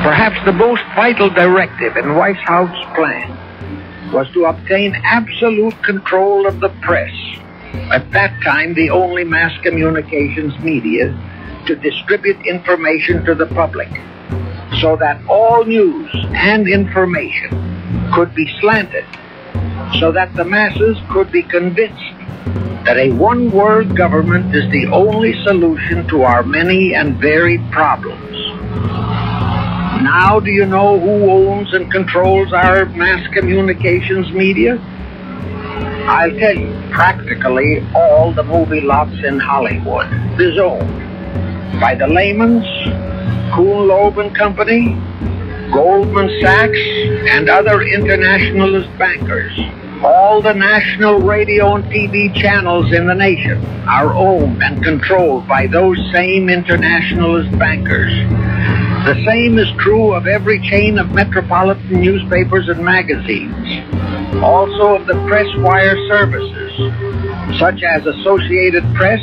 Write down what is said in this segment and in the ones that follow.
Perhaps the most vital directive in White House's plan was to obtain absolute control of the press, at that time the only mass communications media, to distribute information to the public, so that all news and information could be slanted, so that the masses could be convinced that a one-world government is the only solution to our many and varied problems. Now do you know who owns and controls our mass communications media? I'll tell you, practically all the movie lots in Hollywood is owned by the Lehmans, Kuhn, Loeb and Company, Goldman Sachs, and other internationalist bankers. All the national radio and TV channels in the nation are owned and controlled by those same internationalist bankers. The same is true of every chain of metropolitan newspapers and magazines, also of the press wire services, such as Associated Press,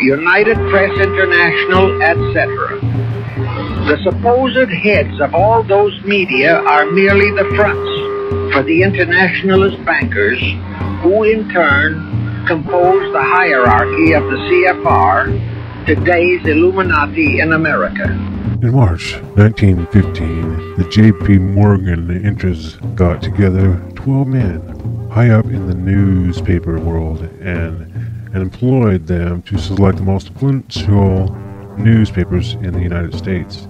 United Press International, etc. The supposed heads of all those media are merely the fronts for the internationalist bankers, who in turn compose the hierarchy of the CFR, today's Illuminati in America. In March 1915, the J.P. Morgan interests got together 12 men high up in the newspaper world and employed them to select the most influential newspapers in the United States,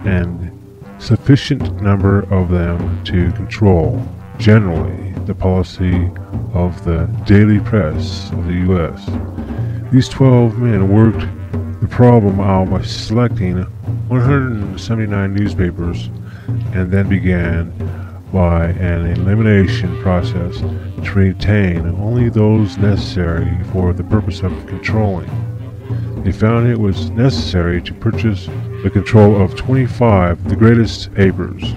and sufficient number of them to control, generally, the policy of the daily press of the U.S. These 12 men worked the problem out by selecting 179 newspapers and then began by an elimination process to retain only those necessary for the purpose of controlling. They found it was necessary to purchase the control of 25 of the greatest papers.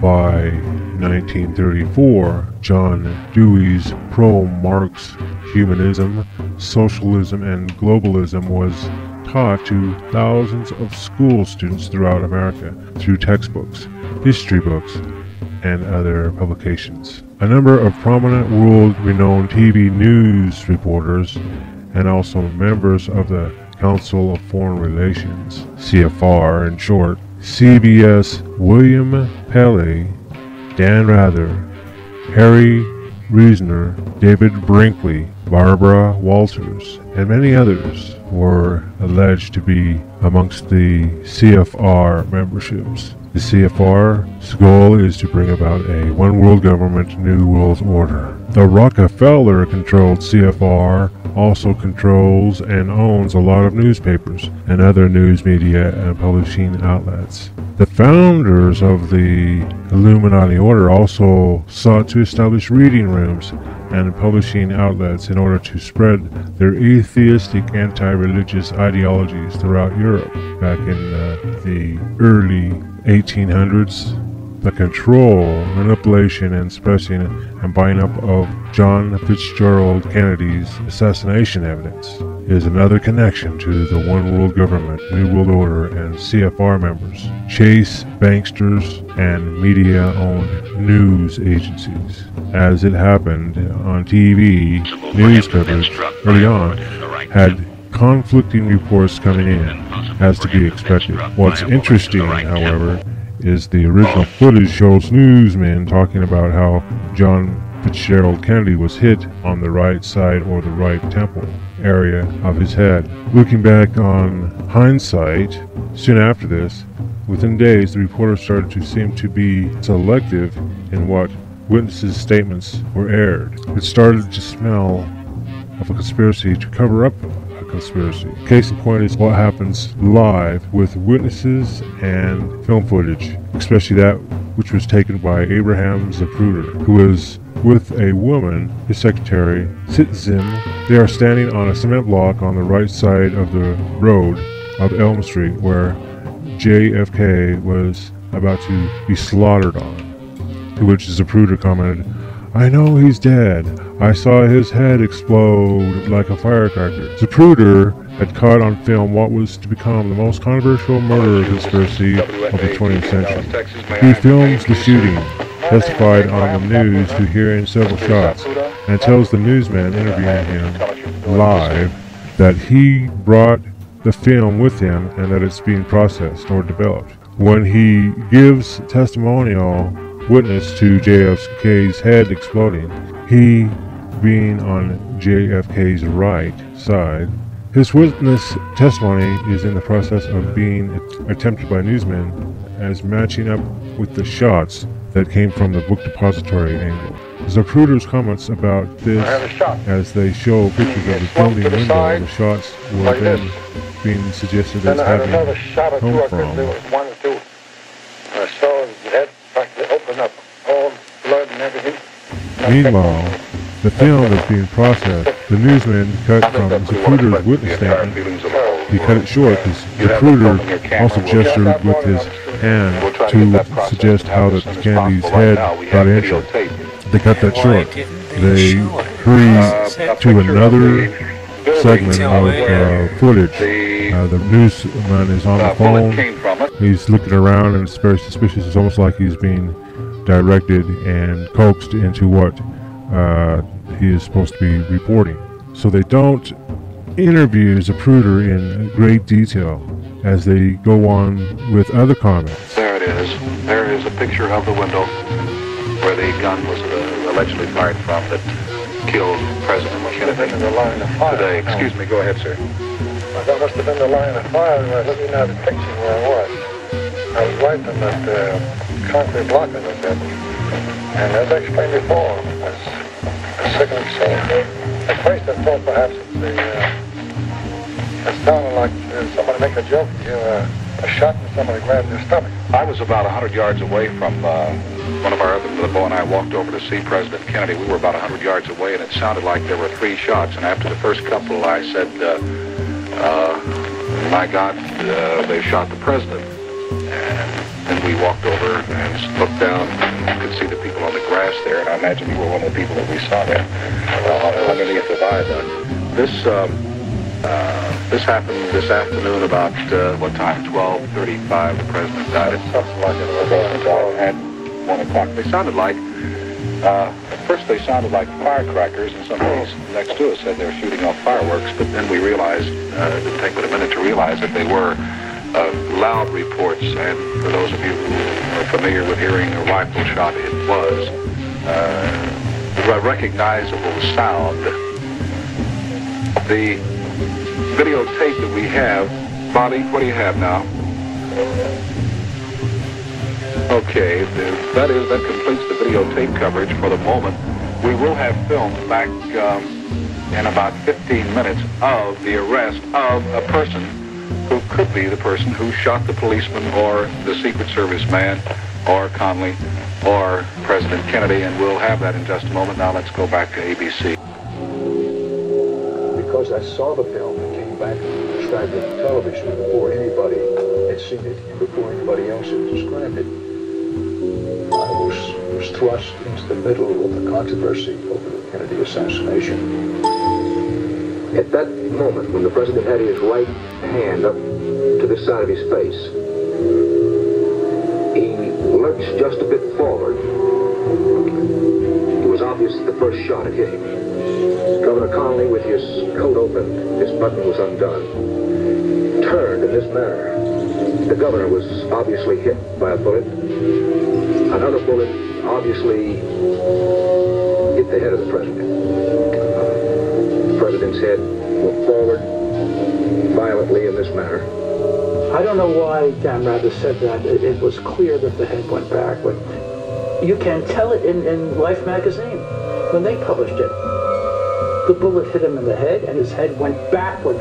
By 1934, John Dewey's pro-Marx humanism, socialism, and globalism was taught to thousands of school students throughout America through textbooks, history books, and other publications. A number of prominent world-renowned TV news reporters and also members of the Council of Foreign Relations, CFR in short, CBS, William Paley, Dan Rather, Harry Reasoner, David Brinkley, Barbara Walters, and many others were alleged to be amongst the CFR memberships. The CFR's goal is to bring about a one-world government, new world order. The Rockefeller-controlled CFR also controls and owns a lot of newspapers and other news media and publishing outlets. The founders of the Illuminati order also sought to establish reading rooms and publishing outlets in order to spread their atheistic anti-religious ideologies throughout Europe. Back in the early 1800s, the control, manipulation, and suppressing and buying up of John Fitzgerald Kennedy's assassination evidence is another connection to the One World Government, New World Order, and CFR members, Chase, banksters, and media-owned news agencies. As it happened on TV, news coverage early on had conflicting reports coming in, as to be expected. What's interesting, however, is the original footage shows newsmen talking about how John Fitzgerald Kennedy was hit on the right side or the right temple area of his head. Looking back on hindsight, soon after this, within days, the reporters started to seem to be selective in what witnesses' statements were aired. It started to smell of a conspiracy to cover up a conspiracy. Case in point is what happens live with witnesses and film footage, especially that which was taken by Abraham Zapruder, who was with a woman, his secretary, Sitzim. They are standing on a cement block on the right side of the road of Elm Street, where JFK was about to be slaughtered on. To which Zapruder commented, I know he's dead. I saw his head explode like a firecracker. Zapruder had caught on film what was to become the most controversial murder conspiracy of the 20th century. He films the shooting, testified on the news to hearing several shots, and tells the newsman interviewing him live that he brought the film with him and that it's being processed or developed. When he gives testimonial witness to JFK's head exploding, he being on JFK's right side, his witness testimony is in the process of being attempted by newsmen as matching up with the shots that came from the book depository angle. Zapruder's comments about this as they show pictures of the building window, the shots were then being suggested as having come from. Meanwhile, the film is being processed. The newsman cut from Zapruder's witness statement. He cut it short because Zapruder also gestured with his hand to suggest how the Kennedy's head got injured. They cut that short. They hurry to another segment of footage. The newsman is on the phone. He's looking around and it's very suspicious. It's almost like he's being directed and coaxed into what he is supposed to be reporting. So they don't interview Zapruder in great detail as they go on with other comments. There it is. There is a picture of the window where the gun was allegedly fired from that killed President Kennedy today. Excuse me, go ahead, sir. That must have been the line of fire. I was looking at the picture where I was. I was right in that concrete block in the bed. And as I explained before, as sickening so. At first I thought perhaps it sounded like somebody making a joke, a shot and somebody grabbed their stomach. I was about 100 yards away from one of our other, the boy and I walked over to see President Kennedy. We were about 100 yards away and it sounded like there were 3 shots. And after the first couple I said, my God, they shot the president. And then we walked over and looked down and could see the people on the grass there. And I imagine you were one of the people that we saw there underneath the viaduct. This happened this afternoon about, what time? 12:35. The president died at something like at 1 o'clock. They sounded like, at first they sounded like firecrackers, and somebody next to us said they were shooting off fireworks, but then we realized, it didn't take but a minute to realize that they were loud reports, and for those of you who are familiar with hearing a rifle shot, it was a recognizable sound. The videotape that we have, Bobby, what do you have now? Okay, that completes the videotape coverage for the moment. We will have filmed back in about 15 minutes of the arrest of a person who could be the person who shot the policeman or the Secret Service man or Conley or President Kennedy, and we'll have that in just a moment. Now let's go back to ABC. Because I saw the film and came back and described it on television before anybody had seen it and before anybody else had described it. I was thrust into the middle of the controversy over the Kennedy assassination. At that moment, when the president had his right hand up to the side of his face, he lurched just a bit forward. It was obvious that the first shot had hit him. Governor Conley, with his coat open, his button was undone, turned in this manner. The governor was obviously hit by a bullet. Another bullet obviously hit the head of the president. The president's head went forward violently in this manner. I don't know why Dan Rather said that. It was clear that the head went back, but you can tell it in Life magazine when they published it. The bullet hit him in the head and his head went backward.